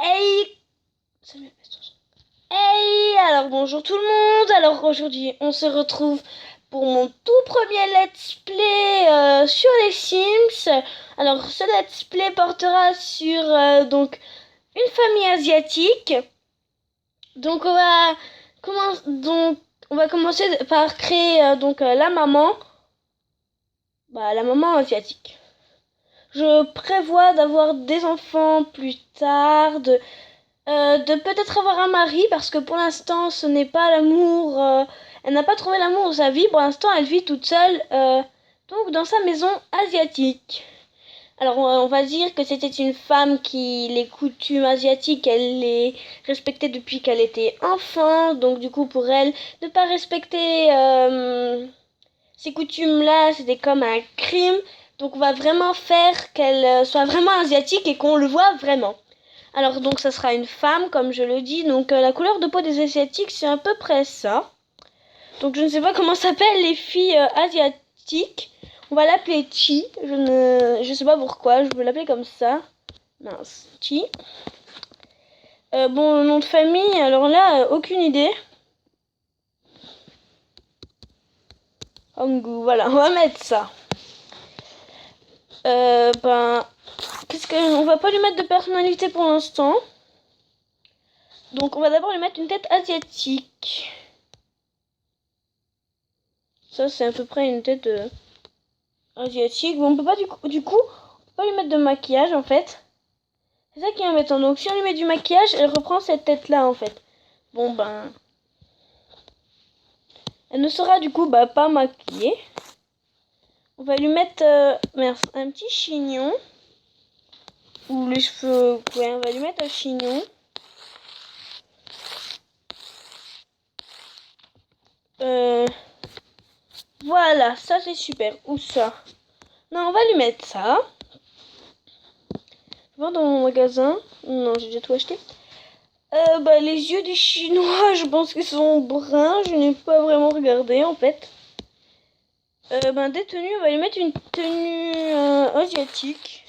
Hey, hey, alors bonjour tout le monde. Alors aujourd'hui, on se retrouve pour mon tout premier let's play sur les Sims. Alors ce let's play portera sur une famille asiatique. Donc on va commencer par créer la maman, la maman asiatique. Je prévois d'avoir des enfants plus tard, de peut-être avoir un mari parce que pour l'instant ce n'est pas l'amour, elle n'a pas trouvé l'amour de sa vie. Pour l'instant elle vit toute seule donc dans sa maison asiatique. Alors on va dire que c'était une femme qui les coutumes asiatiques elle les respectait depuis qu'elle était enfant, donc du coup pour elle ne pas respecter ces coutumes là c'était comme un crime. Donc on va vraiment faire qu'elle soit vraiment asiatique et qu'on le voit vraiment. Alors donc ça sera une femme comme je le dis. Donc la couleur de peau des asiatiques c'est à peu près ça. Donc je ne sais pas comment s'appellent les filles asiatiques. On va l'appeler Chi. Je sais pas pourquoi, je veux l'appeler comme ça. Mince, Chi. Bon, le nom de famille, alors là, aucune idée. Hangu, voilà, on va mettre ça. On va pas lui mettre de personnalité pour l'instant. Donc on va d'abord lui mettre une tête asiatique. Ça c'est à peu près une tête asiatique. Bon, on peut pas on peut pas lui mettre de maquillage en fait. C'est ça qui est embêtant. Donc si on lui met du maquillage, elle reprend cette tête là en fait. Bon ben, elle ne sera du coup pas maquillée. On va lui mettre un petit chignon. Ou les cheveux, ouais, on va lui mettre un chignon. Voilà, ça c'est super. Où ça? Non, on va lui mettre ça. Je vais dans mon magasin. Non, j'ai déjà tout acheté. Les yeux des Chinois, je pense qu'ils sont bruns. Je n'ai pas vraiment regardé en fait. Des tenues, on va lui mettre une tenue asiatique.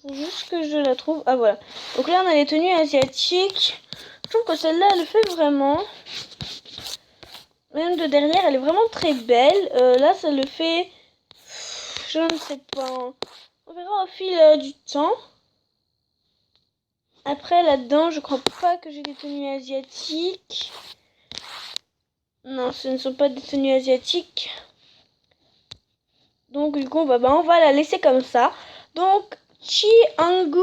Faut juste que je la trouve. Ah voilà. Donc là on a les tenues asiatiques. Je trouve que celle-là elle le fait vraiment. Même de derrière elle est vraiment très belle. Là ça le fait. Je ne sais pas. On verra au fil du temps. Après là-dedans je crois pas que j'ai des tenues asiatiques. Non, ce ne sont pas des tenues asiatiques. Donc du coup on va la laisser comme ça. Donc Chi Hangu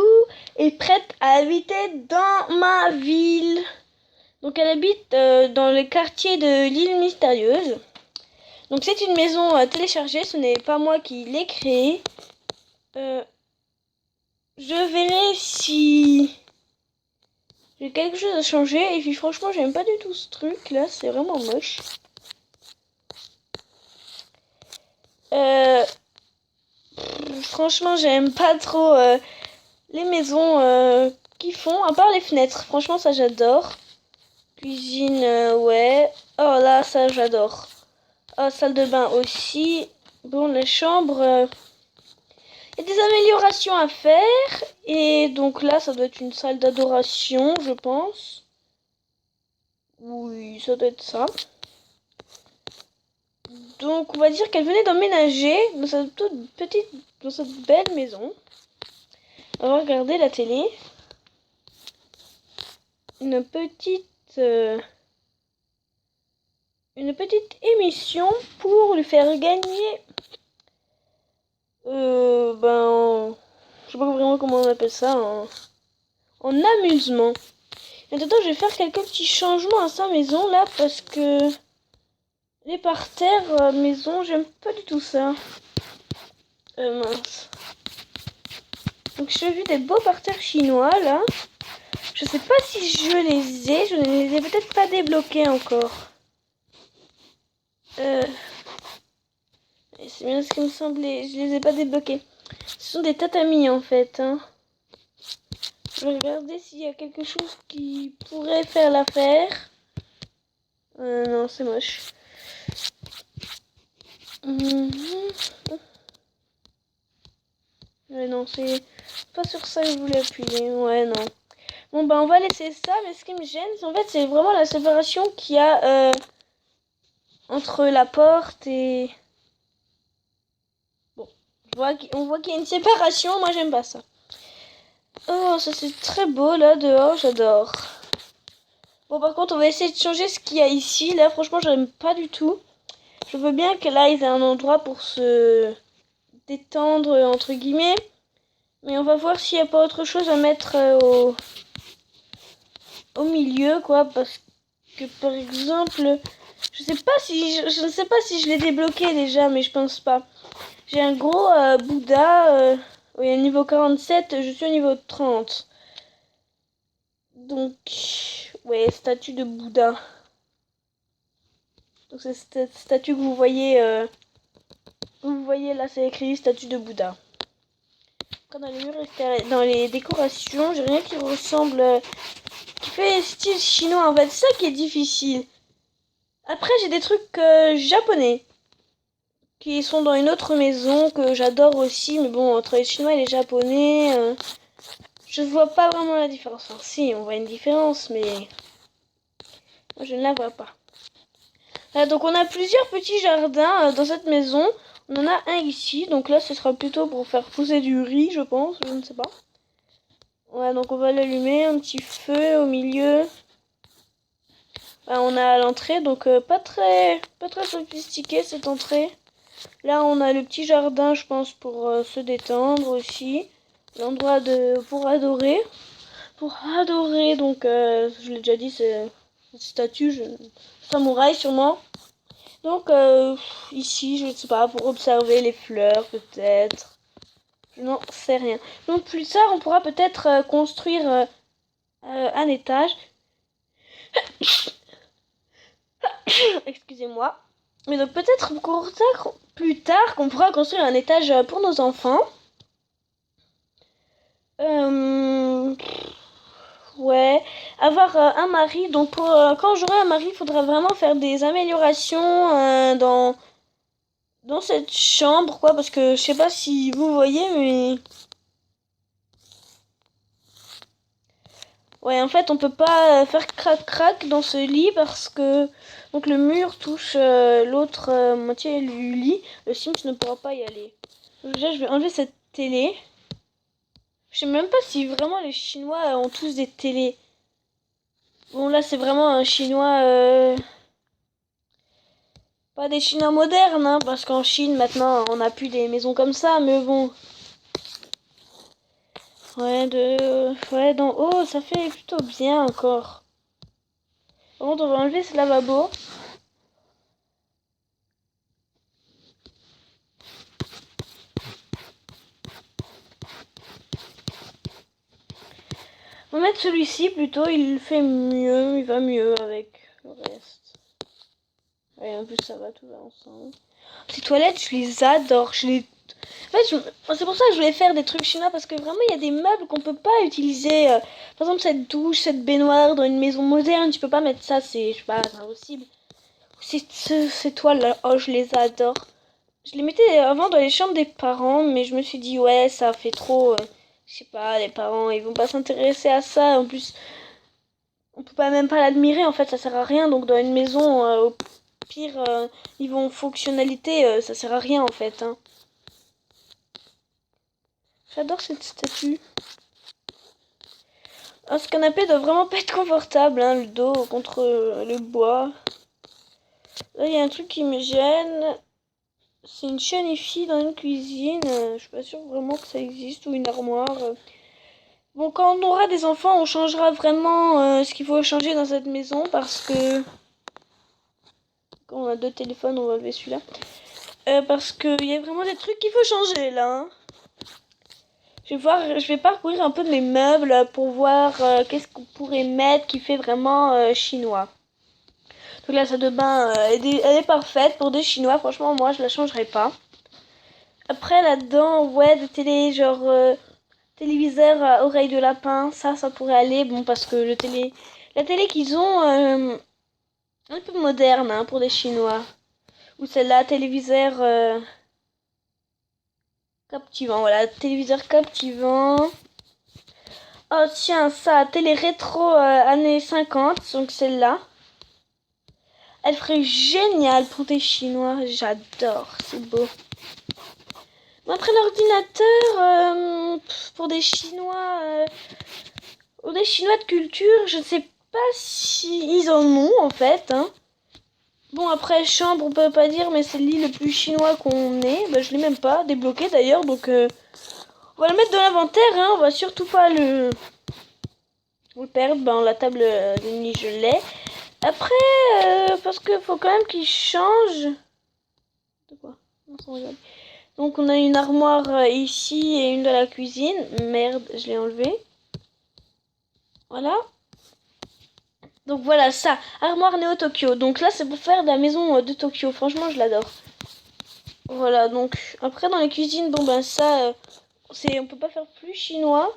est prête à habiter dans ma ville. Donc elle habite dans le quartier de l'île mystérieuse. Donc c'est une maison téléchargée, ce n'est pas moi qui l'ai créée. Je verrai si j'ai quelque chose à changer. Et puis franchement j'aime pas du tout ce truc là, c'est vraiment moche. Franchement j'aime pas trop les maisons qui font, à part les fenêtres. Franchement ça j'adore. Cuisine, ouais. Oh là ça j'adore. Oh, salle de bain aussi. Bon, les chambres, il y a des améliorations à faire. Et donc là ça doit être une salle d'adoration je pense. Oui, ça doit être ça. Donc on va dire qu'elle venait d'emménager dans dans cette belle maison. On va regarder la télé. Une petite émission pour lui faire gagner je sais pas vraiment comment on appelle ça, en amusement. Maintenant je vais faire quelques petits changements à sa maison là parce que les parterres maison j'aime pas du tout ça. Mince. Donc j'ai vu des beaux parterres chinois là. Je sais pas si je les ai, je ne les ai peut-être pas débloqués encore. C'est bien ce qui me semblait, je les ai pas débloqués. Ce sont des tatamis en fait. Hein. Je vais regarder s'il y a quelque chose qui pourrait faire l'affaire. Non, c'est moche. Ouais, non, c'est pas sur ça que je voulais appuyer. Ouais, non. Bon, bah, on va laisser ça, mais ce qui me gêne, en fait, c'est vraiment la séparation qu'il y a entre la porte et... Bon, on voit qu'il y a une séparation, moi, j'aime pas ça. Oh, ça, c'est très beau, là, dehors, j'adore. Bon, par contre, on va essayer de changer ce qu'il y a ici. Là, franchement, j'aime pas du tout. Je veux bien que là, ils aient un endroit pour se détendre, entre guillemets. Mais on va voir s'il n'y a pas autre chose à mettre au milieu, quoi. Parce que, par exemple, je ne sais pas si je l'ai débloqué déjà, mais je pense pas. J'ai un gros Bouddha. Oui, niveau 47, je suis au niveau 30. Donc, ouais, statue de Bouddha. Donc c'est cette statue que vous voyez là, c'est écrit statue de Bouddha. Quand dans les murs extérieurs, dans les décorations, j'ai rien qui ressemble, qui fait style chinois en fait. C'est ça qui est difficile. Après j'ai des trucs japonais qui sont dans une autre maison que j'adore aussi, mais bon entre les chinois et les japonais, je vois pas vraiment la différence. Enfin, si, on voit une différence, mais moi je ne la vois pas. Donc on a plusieurs petits jardins dans cette maison. On en a un ici, donc là ce sera plutôt pour faire pousser du riz, je pense, je ne sais pas. Ouais, donc on va l'allumer, un petit feu au milieu. On a à l'entrée, donc pas très sophistiqué cette entrée. Là on a le petit jardin, je pense, pour se détendre aussi. L'endroit pour adorer. Pour adorer, donc je l'ai déjà dit, c'est une statue, samouraï sûrement. Donc ici, je ne sais pas, pour observer les fleurs peut-être. Je n'en sais rien. Donc plus tard, on pourra peut-être construire un étage. Excusez-moi. Mais donc peut-être plus tard qu'on pourra construire un étage pour nos enfants. Ouais. Avoir un mari. Donc quand j'aurai un mari, il faudra vraiment faire des améliorations dans cette chambre, quoi, parce que je sais pas si vous voyez, mais ouais, en fait, on peut pas faire crac-crac dans ce lit parce que donc le mur touche l'autre moitié du lit. Le Sims ne pourra pas y aller. Donc, déjà, je vais enlever cette télé. Je sais même pas si vraiment les Chinois ont tous des télés. Bon, là, c'est vraiment un Chinois... pas des Chinois modernes, hein, parce qu'en Chine, maintenant, on n'a plus des maisons comme ça, mais bon... Ouais, d'en haut, ça fait plutôt bien encore. Par contre, on va enlever ce lavabo. On va mettre celui-ci plutôt, il fait mieux, il va mieux avec le reste. Ouais, en plus ça va, tout va ensemble. Ces toilettes, je les adore. En fait, c'est pour ça que je voulais faire des trucs chinois parce que vraiment il y a des meubles qu'on peut pas utiliser. Par exemple cette douche, cette baignoire dans une maison moderne, tu peux pas mettre ça, je sais pas, c'est impossible. Ces toiles là, oh je les adore. Je les mettais avant dans les chambres des parents, mais je me suis dit ouais ça fait trop. Je sais pas, les parents ils vont pas s'intéresser à ça. En plus, on peut pas même pas l'admirer en fait, ça sert à rien. Donc dans une maison, au pire, niveau fonctionnalité, ça sert à rien en fait. Hein. J'adore cette statue. Ce canapé doit vraiment pas être confortable, hein, le dos contre le bois. Là, il y a un truc qui me gêne. C'est une chaîne IFI dans une cuisine. Je suis pas sûre vraiment que ça existe, ou une armoire. Bon, quand on aura des enfants, on changera vraiment ce qu'il faut changer dans cette maison parce que... Quand on a deux téléphones, on va lever celui-là. Parce qu'il y a vraiment des trucs qu'il faut changer là. Hein. Je vais parcourir un peu de mes meubles pour voir qu'est-ce qu'on pourrait mettre qui fait vraiment chinois. Donc la salle de bain, elle est parfaite pour des chinois. Franchement, moi, je la changerai pas. Après, là-dedans, ouais, des télé, genre téléviseur à oreille de lapin. Ça pourrait aller. Bon, parce que la télé qu'ils ont, un peu moderne hein, pour des chinois. Ou celle-là, téléviseur... Captivant, voilà, téléviseur captivant. Oh tiens, ça, télé rétro années 50, donc celle-là. Elle ferait génial pour des Chinois, j'adore, c'est beau. Mais après l'ordinateur, pour des Chinois, de culture, je ne sais pas si ils en ont en fait. Hein. Bon après chambre, on peut pas dire, mais c'est le lit le plus chinois qu'on ait. Bah, je l'ai même pas débloqué d'ailleurs, donc on va le mettre dans l'inventaire. Hein. On va surtout pas le perdre. Bah, la table de nuit, je l'ai. Après, parce que faut quand même qu'il change. De quoi? Donc on a une armoire ici et une de la cuisine. Merde, je l'ai enlevé. Voilà. Donc voilà ça, armoire Néo Tokyo. Donc là c'est pour faire de la maison de Tokyo. Franchement je l'adore. Voilà donc après dans les cuisines, bon ben ça on peut pas faire plus chinois.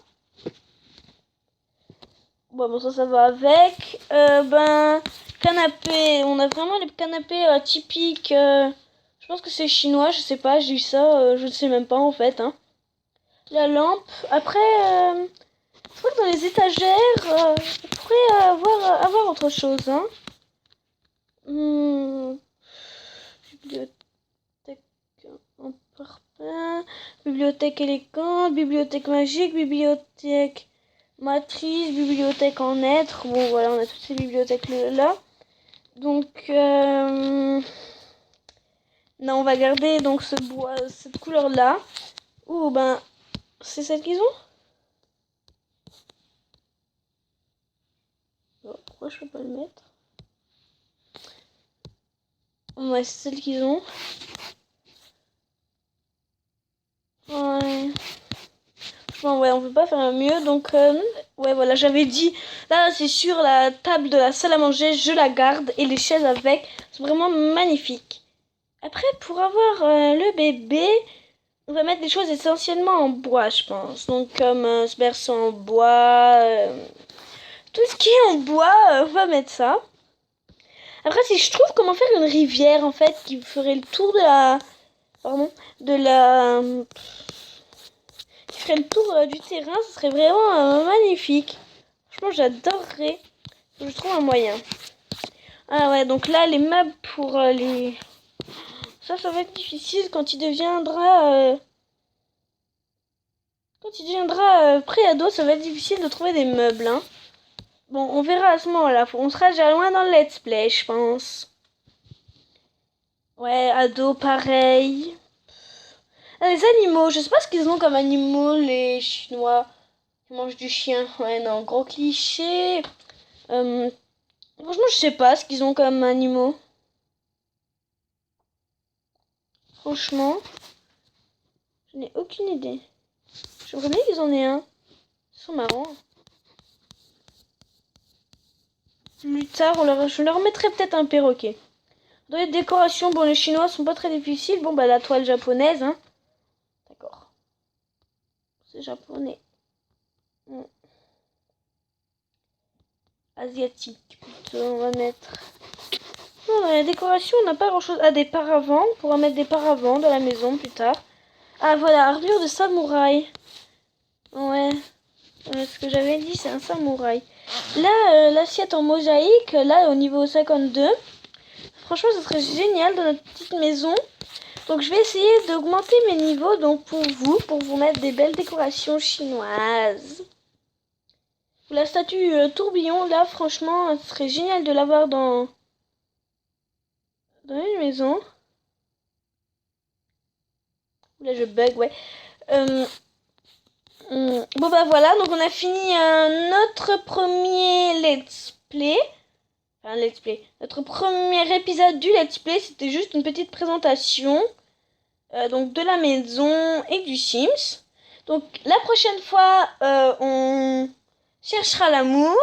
Bon ça va avec. Ben canapé, on a vraiment les canapés typiques. Je pense que c'est chinois, je sais pas, je dis ça, je ne sais même pas en fait. Hein. La lampe. Après, je crois que dans les étagères, on pourrait avoir autre chose. Hein. Bibliothèque en parpaing, bibliothèque élégante, bibliothèque magique, bibliothèque matrice, bibliothèque en être. Bon voilà, on a toutes ces bibliothèques là. Donc non, on va garder donc ce bois, cette couleur là. Ou ben c'est celle qu'ils ont. Oh, pourquoi je peux pas le mettre? Ouais, c'est celle qu'ils ont. Ouais. Bon, ouais, on peut pas faire mieux. Donc, ouais, voilà, j'avais dit. Là, c'est sûr, la table de la salle à manger, je la garde. Et les chaises avec, sont vraiment magnifiques. Après, pour avoir le bébé, on va mettre des choses essentiellement en bois, je pense. Donc, comme ce berceau en bois. Tout ce qui est en bois, on va mettre ça. Après, si je trouve comment faire une rivière, en fait, qui ferait le tour de la... Pardon. De la... Qui ferait le tour du terrain, ce serait vraiment magnifique. Franchement, j'adorerais. Je trouve un moyen. Ah ouais, donc là, les meubles pour les... Ça va être difficile quand il deviendra... Quand il deviendra pré-ado, ça va être difficile de trouver des meubles. Hein. Bon, on verra à ce moment-là. On sera déjà loin dans le let's play, je pense. Ouais, ado, pareil. Ah, les animaux, je sais pas ce qu'ils ont comme animaux, les Chinois. Ils mangent du chien. Ouais, non, gros cliché. Franchement, je sais pas ce qu'ils ont comme animaux. Franchement, je n'ai aucune idée. J'aimerais bien qu'ils en aient un. Ils sont marrants. Plus tard, je leur mettrai peut-être un perroquet. Dans les décorations, bon, les Chinois sont pas très difficiles. Bon, bah, la toile japonaise, hein. D'accord. C'est japonais. Asiatique, plutôt, on va mettre. Non, dans la décoration, on n'a pas grand-chose. Ah, des paravents. On pourra mettre des paravents dans la maison plus tard. Ah, voilà, armure de samouraï. Ouais. Ce que j'avais dit, c'est un samouraï. Là, l'assiette en mosaïque, là, au niveau 52. Franchement, ça serait génial dans notre petite maison. Donc, je vais essayer d'augmenter mes niveaux donc pour vous mettre des belles décorations chinoises. La statue tourbillon, là, franchement, ce serait génial de l'avoir dans une maison. Là, je bug, ouais. Bon, bah voilà, donc on a fini notre premier let's play. Enfin, let's play. Notre premier épisode du let's play, c'était juste une petite présentation donc de la maison et du Sims. Donc la prochaine fois, on cherchera l'amour.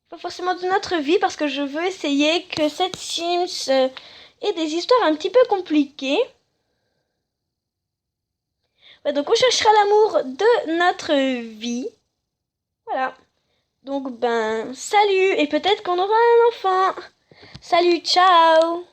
Pas forcément de notre vie, parce que je veux essayer que cette Sims ait des histoires un petit peu compliquées. Ouais, donc on cherchera l'amour de notre vie. Voilà. Donc ben, salut, et peut-être qu'on aura un enfant. Salut, ciao.